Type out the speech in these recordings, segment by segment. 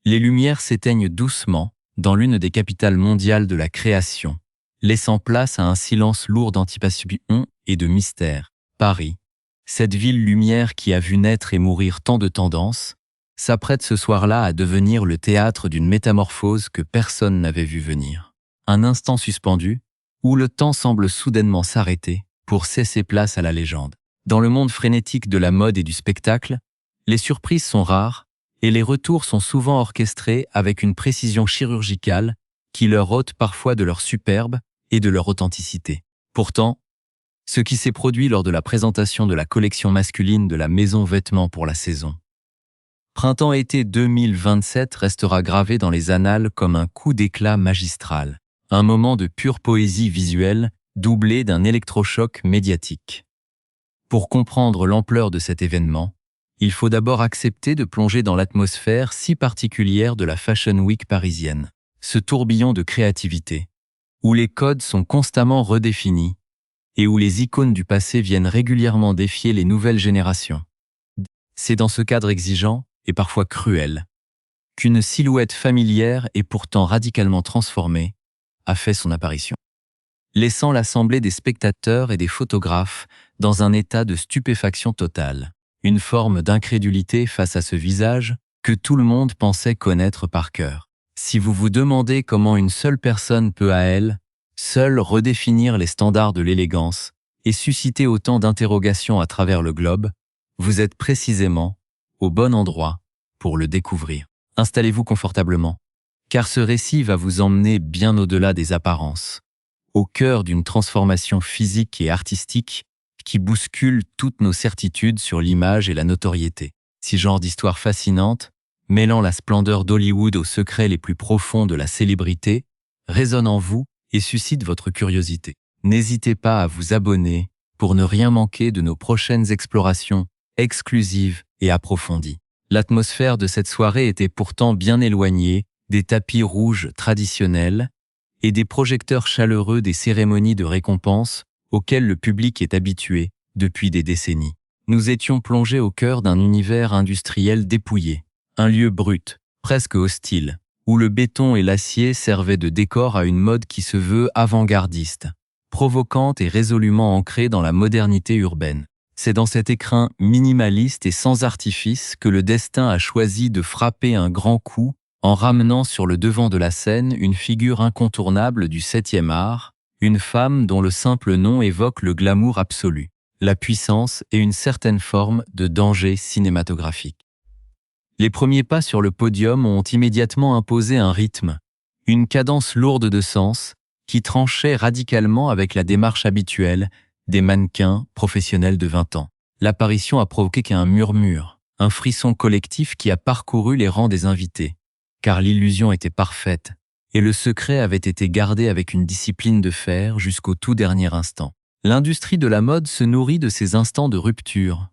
Les lumières s'éteignent doucement dans l'une des capitales mondiales de la création, laissant place à un silence lourd d'anticipation et de mystère. Paris, cette ville lumière qui a vu naître et mourir tant de tendances, s'apprête ce soir-là à devenir le théâtre d'une métamorphose que personne n'avait vu venir. Un instant suspendu, où le temps semble soudainement s'arrêter pour cesser place à la légende. Dans le monde frénétique de la mode et du spectacle, les surprises sont rares et les retours sont souvent orchestrés avec une précision chirurgicale qui leur ôte parfois de leur superbe et de leur authenticité. Pourtant, ce qui s'est produit lors de la présentation de la collection masculine de la maison Vêtements pour la saison Printemps-été 2027 restera gravé dans les annales comme un coup d'éclat magistral, un moment de pure poésie visuelle doublé d'un électrochoc médiatique. Pour comprendre l'ampleur de cet événement, il faut d'abord accepter de plonger dans l'atmosphère si particulière de la Fashion Week parisienne, ce tourbillon de créativité, où les codes sont constamment redéfinis et où les icônes du passé viennent régulièrement défier les nouvelles générations. C'est dans ce cadre exigeant, et parfois cruel, qu'une silhouette familière et pourtant radicalement transformée a fait son apparition, laissant l'assemblée des spectateurs et des photographes dans un état de stupéfaction totale, une forme d'incrédulité face à ce visage que tout le monde pensait connaître par cœur. Si vous vous demandez comment une seule personne peut à elle, seule redéfinir les standards de l'élégance et susciter autant d'interrogations à travers le globe, vous êtes précisément au bon endroit pour le découvrir. Installez-vous confortablement, car ce récit va vous emmener bien au-delà des apparences, au cœur d'une transformation physique et artistique qui bouscule toutes nos certitudes sur l'image et la notoriété. Ce genre d'histoire fascinante, mêlant la splendeur d'Hollywood aux secrets les plus profonds de la célébrité, résonne en vous et suscite votre curiosité. N'hésitez pas à vous abonner pour ne rien manquer de nos prochaines explorations exclusive et approfondie. L'atmosphère de cette soirée était pourtant bien éloignée des tapis rouges traditionnels et des projecteurs chaleureux des cérémonies de récompense auxquelles le public est habitué depuis des décennies. Nous étions plongés au cœur d'un univers industriel dépouillé, un lieu brut, presque hostile, où le béton et l'acier servaient de décor à une mode qui se veut avant-gardiste, provocante et résolument ancrée dans la modernité urbaine. C'est dans cet écrin minimaliste et sans artifice que le destin a choisi de frapper un grand coup en ramenant sur le devant de la scène une figure incontournable du 7e art, une femme dont le simple nom évoque le glamour absolu, la puissance et une certaine forme de danger cinématographique. Les premiers pas sur le podium ont immédiatement imposé un rythme, une cadence lourde de sens qui tranchait radicalement avec la démarche habituelle des mannequins professionnels de 20 ans. L'apparition a provoqué qu'un murmure, un frisson collectif qui a parcouru les rangs des invités, car l'illusion était parfaite et le secret avait été gardé avec une discipline de fer jusqu'au tout dernier instant. L'industrie de la mode se nourrit de ces instants de rupture,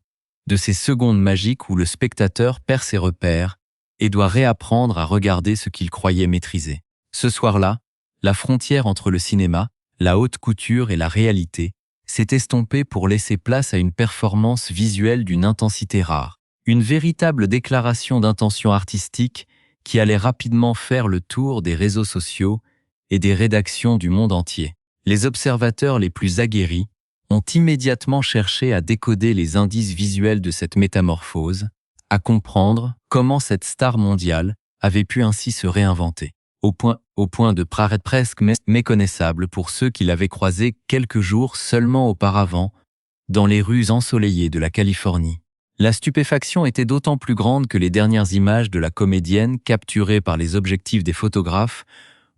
de ces secondes magiques où le spectateur perd ses repères et doit réapprendre à regarder ce qu'il croyait maîtriser. Ce soir-là, la frontière entre le cinéma, la haute couture et la réalité s'est estompée pour laisser place à une performance visuelle d'une intensité rare, une véritable déclaration d'intention artistique qui allait rapidement faire le tour des réseaux sociaux et des rédactions du monde entier. Les observateurs les plus aguerris ont immédiatement cherché à décoder les indices visuels de cette métamorphose, à comprendre comment cette star mondiale avait pu ainsi se réinventer, au point de paraître presque méconnaissable pour ceux qui l'avaient croisée quelques jours seulement auparavant dans les rues ensoleillées de la Californie. La stupéfaction était d'autant plus grande que les dernières images de la comédienne capturées par les objectifs des photographes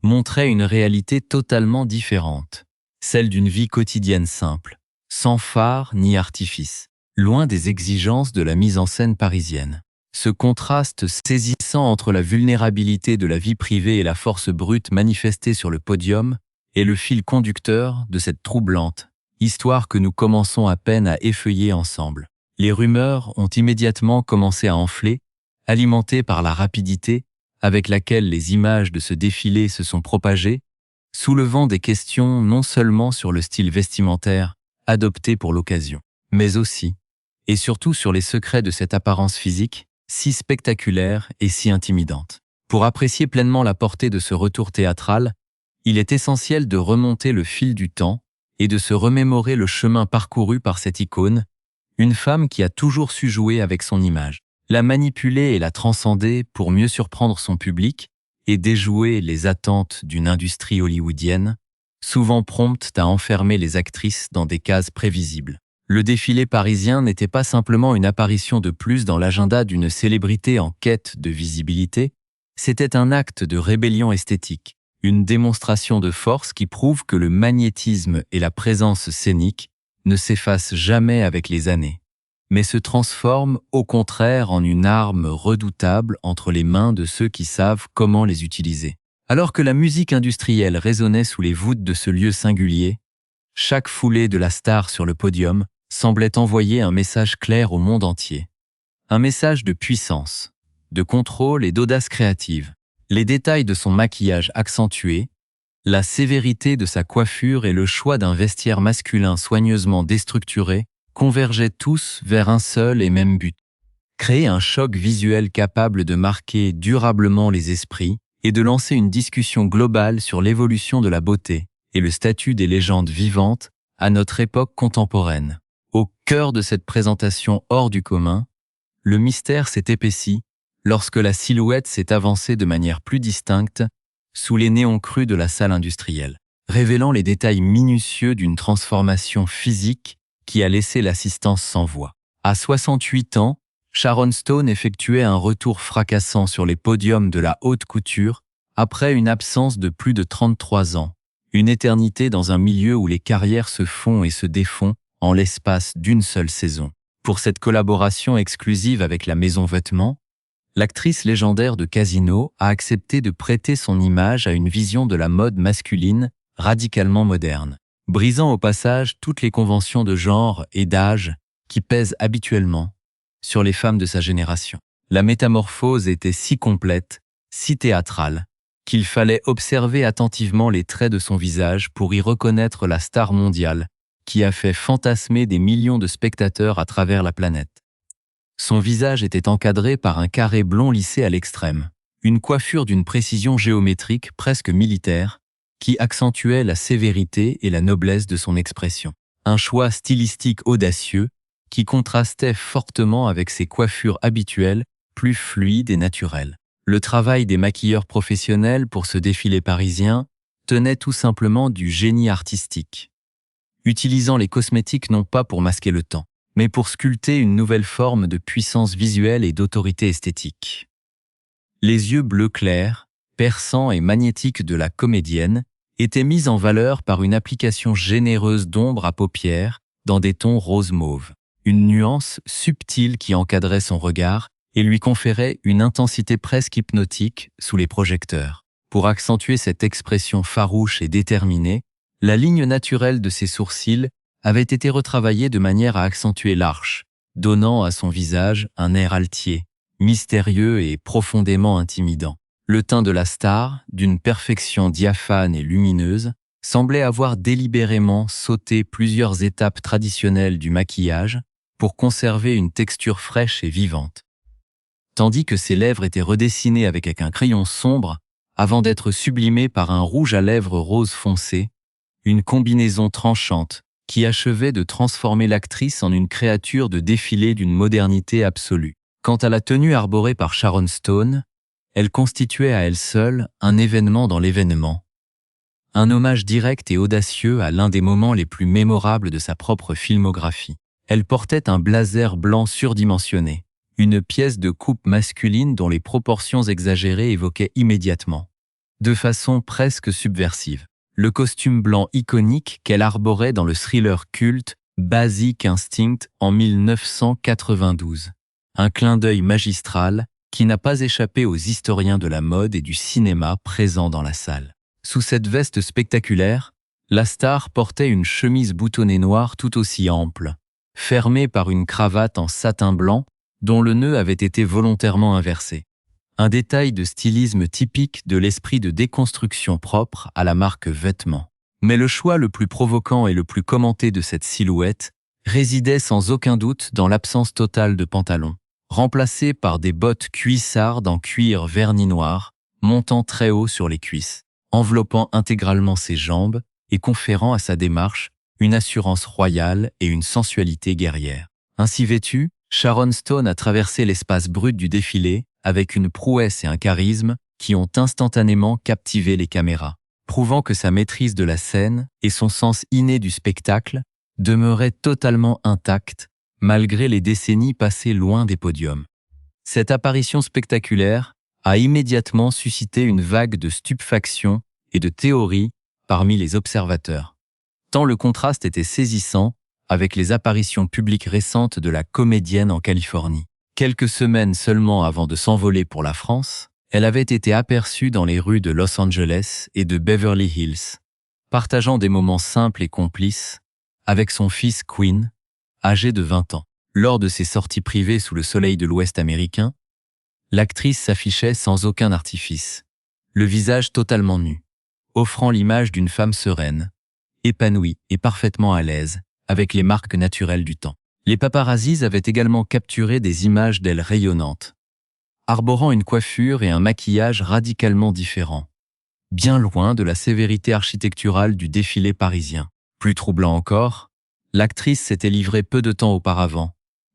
montraient une réalité totalement différente, celle d'une vie quotidienne simple, sans phare ni artifice, loin des exigences de la mise en scène parisienne. Ce contraste saisissant entre la vulnérabilité de la vie privée et la force brute manifestée sur le podium est le fil conducteur de cette troublante histoire que nous commençons à peine à effeuiller ensemble. Les rumeurs ont immédiatement commencé à enfler, alimentées par la rapidité avec laquelle les images de ce défilé se sont propagées, soulevant des questions non seulement sur le style vestimentaire adopté pour l'occasion, mais aussi, et surtout sur les secrets de cette apparence physique, si spectaculaire et si intimidante. Pour apprécier pleinement la portée de ce retour théâtral, il est essentiel de remonter le fil du temps et de se remémorer le chemin parcouru par cette icône, une femme qui a toujours su jouer avec son image, la manipuler et la transcender pour mieux surprendre son public et déjouer les attentes d'une industrie hollywoodienne, souvent prompte à enfermer les actrices dans des cases prévisibles. Le défilé parisien n'était pas simplement une apparition de plus dans l'agenda d'une célébrité en quête de visibilité, c'était un acte de rébellion esthétique, une démonstration de force qui prouve que le magnétisme et la présence scénique ne s'effacent jamais avec les années, mais se transforment au contraire en une arme redoutable entre les mains de ceux qui savent comment les utiliser. Alors que la musique industrielle résonnait sous les voûtes de ce lieu singulier, chaque foulée de la star sur le podium semblait envoyer un message clair au monde entier. Un message de puissance, de contrôle et d'audace créative. Les détails de son maquillage accentué, la sévérité de sa coiffure et le choix d'un vestiaire masculin soigneusement déstructuré convergeaient tous vers un seul et même but. Créer un choc visuel capable de marquer durablement les esprits et de lancer une discussion globale sur l'évolution de la beauté et le statut des légendes vivantes à notre époque contemporaine. Au cœur de cette présentation hors du commun, le mystère s'est épaissi lorsque la silhouette s'est avancée de manière plus distincte sous les néons crus de la salle industrielle, révélant les détails minutieux d'une transformation physique qui a laissé l'assistance sans voix. À 68 ans, Sharon Stone effectuait un retour fracassant sur les podiums de la haute couture après une absence de plus de 33 ans, une éternité dans un milieu où les carrières se font et se défont en l'espace d'une seule saison. Pour cette collaboration exclusive avec la maison Vêtements, l'actrice légendaire de Casino a accepté de prêter son image à une vision de la mode masculine radicalement moderne, brisant au passage toutes les conventions de genre et d'âge qui pèsent habituellement sur les femmes de sa génération. La métamorphose était si complète, si théâtrale, qu'il fallait observer attentivement les traits de son visage pour y reconnaître la star mondiale qui a fait fantasmer des millions de spectateurs à travers la planète. Son visage était encadré par un carré blond lissé à l'extrême, une coiffure d'une précision géométrique presque militaire qui accentuait la sévérité et la noblesse de son expression. Un choix stylistique audacieux qui contrastait fortement avec ses coiffures habituelles, plus fluides et naturelles. Le travail des maquilleurs professionnels pour ce défilé parisien tenait tout simplement du génie artistique, utilisant les cosmétiques non pas pour masquer le temps, mais pour sculpter une nouvelle forme de puissance visuelle et d'autorité esthétique. Les yeux bleus clairs, perçants et magnétiques de la comédienne étaient mis en valeur par une application généreuse d'ombre à paupières dans des tons rose-mauve, une nuance subtile qui encadrait son regard et lui conférait une intensité presque hypnotique sous les projecteurs. Pour accentuer cette expression farouche et déterminée, la ligne naturelle de ses sourcils avait été retravaillée de manière à accentuer l'arche, donnant à son visage un air altier, mystérieux et profondément intimidant. Le teint de la star, d'une perfection diaphane et lumineuse, semblait avoir délibérément sauté plusieurs étapes traditionnelles du maquillage pour conserver une texture fraîche et vivante. Tandis que ses lèvres étaient redessinées avec un crayon sombre avant d'être sublimées par un rouge à lèvres rose foncé, une combinaison tranchante qui achevait de transformer l'actrice en une créature de défilé d'une modernité absolue. Quant à la tenue arborée par Sharon Stone, elle constituait à elle seule un événement dans l'événement, un hommage direct et audacieux à l'un des moments les plus mémorables de sa propre filmographie. Elle portait un blazer blanc surdimensionné, une pièce de coupe masculine dont les proportions exagérées évoquaient immédiatement, de façon presque subversive, le costume blanc iconique qu'elle arborait dans le thriller culte Basic Instinct en 1992. Un clin d'œil magistral qui n'a pas échappé aux historiens de la mode et du cinéma présents dans la salle. Sous cette veste spectaculaire, la star portait une chemise boutonnée noire tout aussi ample, fermée par une cravate en satin blanc dont le nœud avait été volontairement inversé. Un détail de stylisme typique de l'esprit de déconstruction propre à la marque Vêtements. Mais le choix le plus provoquant et le plus commenté de cette silhouette résidait sans aucun doute dans l'absence totale de pantalon, remplacée par des bottes cuissardes en cuir verni noir, montant très haut sur les cuisses, enveloppant intégralement ses jambes et conférant à sa démarche une assurance royale et une sensualité guerrière. Ainsi vêtue, Sharon Stone a traversé l'espace brut du défilé avec une prouesse et un charisme qui ont instantanément captivé les caméras, prouvant que sa maîtrise de la scène et son sens inné du spectacle demeuraient totalement intacts malgré les décennies passées loin des podiums. Cette apparition spectaculaire a immédiatement suscité une vague de stupéfaction et de théories parmi les observateurs. Tant le contraste était saisissant avec les apparitions publiques récentes de la comédienne en Californie. Quelques semaines seulement avant de s'envoler pour la France, elle avait été aperçue dans les rues de Los Angeles et de Beverly Hills, partageant des moments simples et complices avec son fils Quinn, âgé de 20 ans. Lors de ses sorties privées sous le soleil de l'Ouest américain, l'actrice s'affichait sans aucun artifice, le visage totalement nu, offrant l'image d'une femme sereine, épanouie et parfaitement à l'aise avec les marques naturelles du temps. Les paparazzis avaient également capturé des images d'elle rayonnantes, arborant une coiffure et un maquillage radicalement différents, bien loin de la sévérité architecturale du défilé parisien. Plus troublant encore, l'actrice s'était livrée peu de temps auparavant,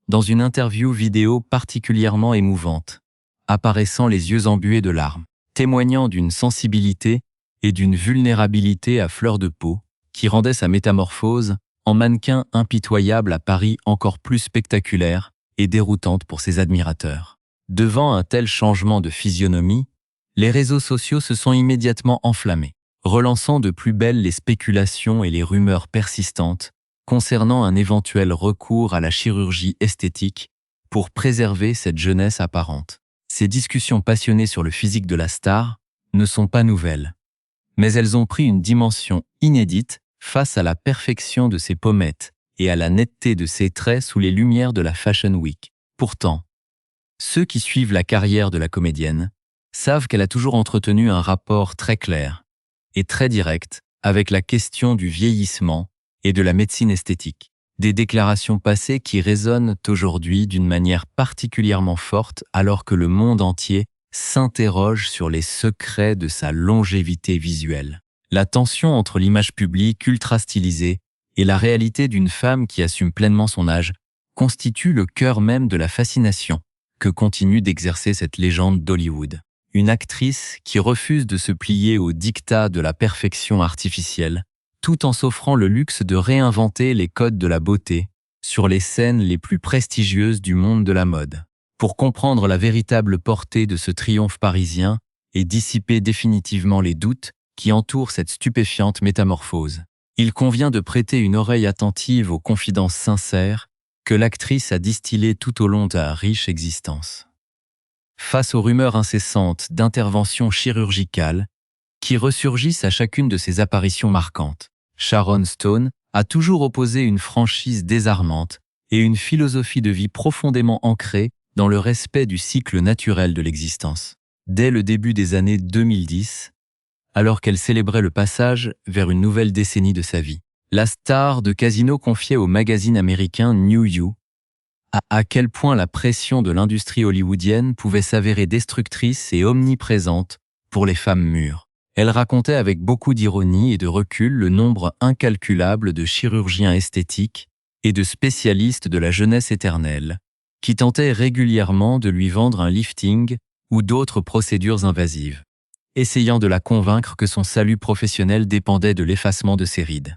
dans une interview vidéo particulièrement émouvante, apparaissant les yeux embués de larmes, témoignant d'une sensibilité et d'une vulnérabilité à fleur de peau qui rendait sa métamorphose en mannequin impitoyable à Paris encore plus spectaculaire et déroutante pour ses admirateurs. Devant un tel changement de physionomie, les réseaux sociaux se sont immédiatement enflammés, relançant de plus belle les spéculations et les rumeurs persistantes concernant un éventuel recours à la chirurgie esthétique pour préserver cette jeunesse apparente. Ces discussions passionnées sur le physique de la star ne sont pas nouvelles, mais elles ont pris une dimension inédite face à la perfection de ses pommettes et à la netteté de ses traits sous les lumières de la Fashion Week. Pourtant, ceux qui suivent la carrière de la comédienne savent qu'elle a toujours entretenu un rapport très clair et très direct avec la question du vieillissement et de la médecine esthétique. Des déclarations passées qui résonnent aujourd'hui d'une manière particulièrement forte alors que le monde entier s'interroge sur les secrets de sa longévité visuelle. La tension entre l'image publique ultra stylisée et la réalité d'une femme qui assume pleinement son âge constitue le cœur même de la fascination que continue d'exercer cette légende d'Hollywood. Une actrice qui refuse de se plier au diktat de la perfection artificielle, tout en s'offrant le luxe de réinventer les codes de la beauté sur les scènes les plus prestigieuses du monde de la mode. Pour comprendre la véritable portée de ce triomphe parisien et dissiper définitivement les doutes qui entourent cette stupéfiante métamorphose, il convient de prêter une oreille attentive aux confidences sincères que l'actrice a distillées tout au long de sa riche existence. Face aux rumeurs incessantes d'interventions chirurgicales qui ressurgissent à chacune de ses apparitions marquantes, Sharon Stone a toujours opposé une franchise désarmante et une philosophie de vie profondément ancrée dans le respect du cycle naturel de l'existence. Dès le début des années 2010, alors qu'elle célébrait le passage vers une nouvelle décennie de sa vie, la star de casino confiait au magazine américain New You à quel point la pression de l'industrie hollywoodienne pouvait s'avérer destructrice et omniprésente pour les femmes mûres. Elle racontait avec beaucoup d'ironie et de recul le nombre incalculable de chirurgiens esthétiques et de spécialistes de la jeunesse éternelle qui tentaient régulièrement de lui vendre un lifting ou d'autres procédures invasives, essayant de la convaincre que son salut professionnel dépendait de l'effacement de ses rides.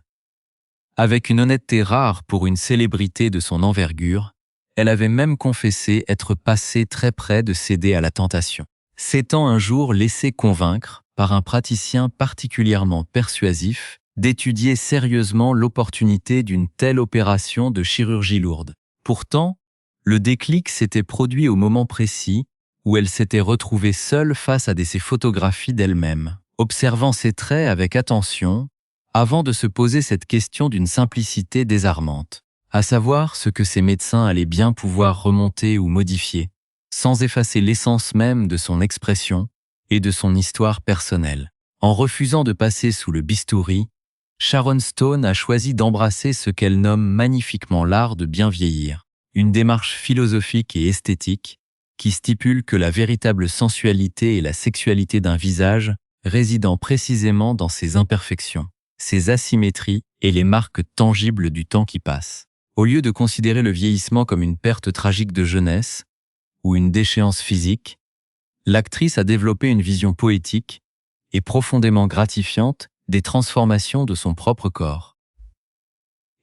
Avec une honnêteté rare pour une célébrité de son envergure, elle avait même confessé être passée très près de céder à la tentation, s'étant un jour laissée convaincre par un praticien particulièrement persuasif d'étudier sérieusement l'opportunité d'une telle opération de chirurgie lourde. Pourtant, le déclic s'était produit au moment précis où elle s'était retrouvée seule face à ces photographies d'elle-même, observant ses traits avec attention avant de se poser cette question d'une simplicité désarmante, à savoir ce que ses médecins allaient bien pouvoir remonter ou modifier, sans effacer l'essence même de son expression et de son histoire personnelle. En refusant de passer sous le bistouri, Sharon Stone a choisi d'embrasser ce qu'elle nomme magnifiquement l'art de bien vieillir, une démarche philosophique et esthétique qui stipule que la véritable sensualité et la sexualité d'un visage résident précisément dans ses imperfections, ses asymétries et les marques tangibles du temps qui passe. Au lieu de considérer le vieillissement comme une perte tragique de jeunesse ou une déchéance physique, l'actrice a développé une vision poétique et profondément gratifiante des transformations de son propre corps.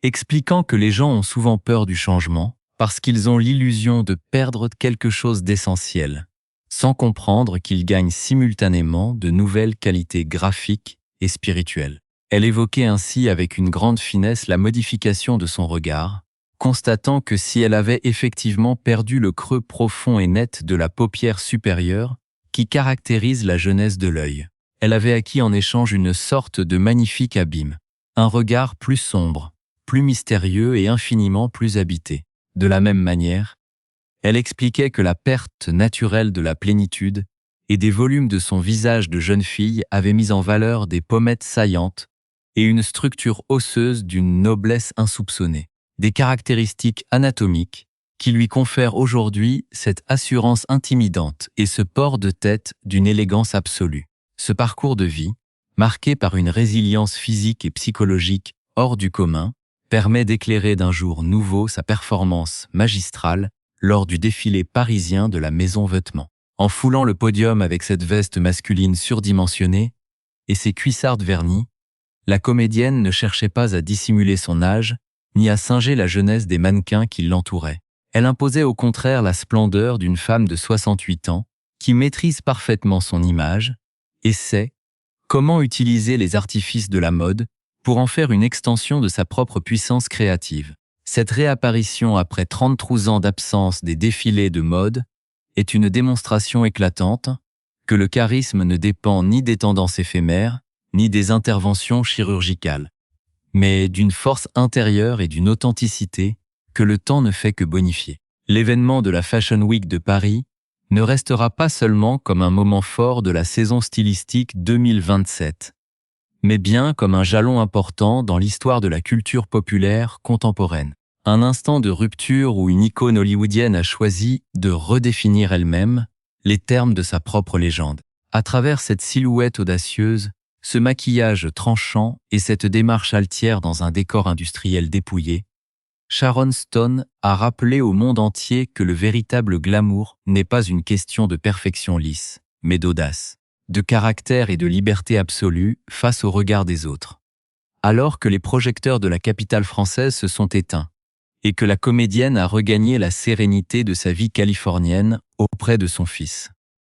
Expliquant que les gens ont souvent peur du changement parce qu'ils ont l'illusion de perdre quelque chose d'essentiel, sans comprendre qu'ils gagnent simultanément de nouvelles qualités graphiques et spirituelles. Elle évoquait ainsi avec une grande finesse la modification de son regard, constatant que si elle avait effectivement perdu le creux profond et net de la paupière supérieure qui caractérise la jeunesse de l'œil, elle avait acquis en échange une sorte de magnifique abîme, un regard plus sombre, plus mystérieux et infiniment plus habité. De la même manière, elle expliquait que la perte naturelle de la plénitude et des volumes de son visage de jeune fille avait mis en valeur des pommettes saillantes et une structure osseuse d'une noblesse insoupçonnée, des caractéristiques anatomiques qui lui confèrent aujourd'hui cette assurance intimidante et ce port de tête d'une élégance absolue. Ce parcours de vie, marqué par une résilience physique et psychologique hors du commun, permet d'éclairer d'un jour nouveau sa performance magistrale lors du défilé parisien de la Maison Vêtements. En foulant le podium avec cette veste masculine surdimensionnée et ses cuissardes vernies, la comédienne ne cherchait pas à dissimuler son âge, ni à singer la jeunesse des mannequins qui l'entouraient. Elle imposait au contraire la splendeur d'une femme de 68 ans qui maîtrise parfaitement son image et sait comment utiliser les artifices de la mode pour en faire une extension de sa propre puissance créative. Cette réapparition après 33 ans d'absence des défilés de mode est une démonstration éclatante que le charisme ne dépend ni des tendances éphémères, ni des interventions chirurgicales, mais d'une force intérieure et d'une authenticité que le temps ne fait que bonifier. L'événement de la Fashion Week de Paris ne restera pas seulement comme un moment fort de la saison stylistique 2027, mais bien comme un jalon important dans l'histoire de la culture populaire contemporaine. Un instant de rupture où une icône hollywoodienne a choisi de redéfinir elle-même les termes de sa propre légende. À travers cette silhouette audacieuse, ce maquillage tranchant et cette démarche altière dans un décor industriel dépouillé, Sharon Stone a rappelé au monde entier que le véritable glamour n'est pas une question de perfection lisse, mais d'audace, de caractère et de liberté absolue face au regard des autres. Alors que les projecteurs de la capitale française se sont éteints et que la comédienne a regagné la sérénité de sa vie californienne auprès de son fils.